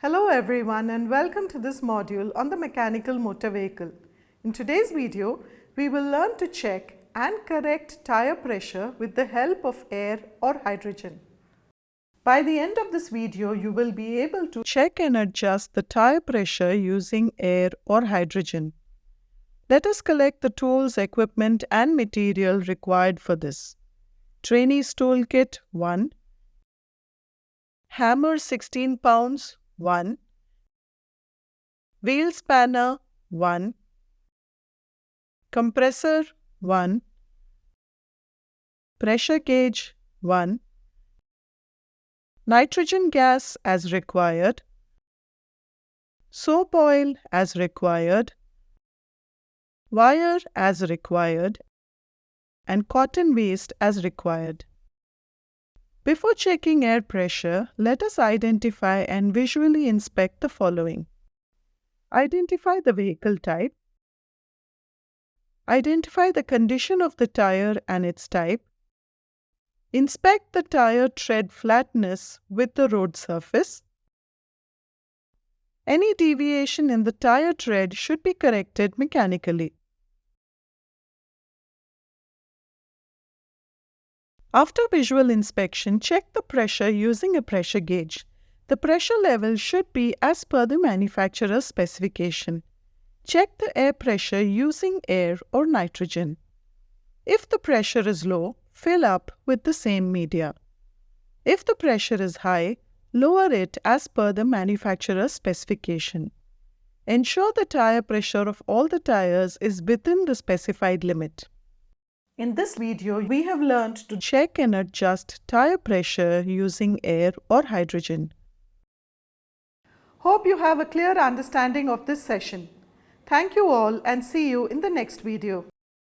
Hello everyone and welcome to this module on the mechanical motor vehicle. In today's video, we will learn to check and correct tire pressure with the help of air or hydrogen. By the end of this video, you will be able to check and adjust the tire pressure using air or hydrogen. Let us collect the tools, equipment and material required for this. Trainee's toolkit 1, hammer 16 pounds 1, wheel spanner 1, compressor 1, pressure gauge 1, nitrogen gas as required, soap oil as required, wire as required, and cotton waste as required. Before checking air pressure, let us identify and visually inspect the following. Identify the vehicle type. Identify the condition of the tire and its type. Inspect the tire tread flatness with the road surface. Any deviation in the tire tread should be corrected mechanically. After visual inspection, check the pressure using a pressure gauge. The pressure level should be as per the manufacturer's specification. Check the air pressure using air or nitrogen. If the pressure is low, fill up with the same media. If the pressure is high, lower it as per the manufacturer's specification. Ensure the tire pressure of all the tires is within the specified limit. In this video, we have learned to check and adjust tire pressure using air or hydrogen. Hope you have a clear understanding of this session. Thank you all and see you in the next video.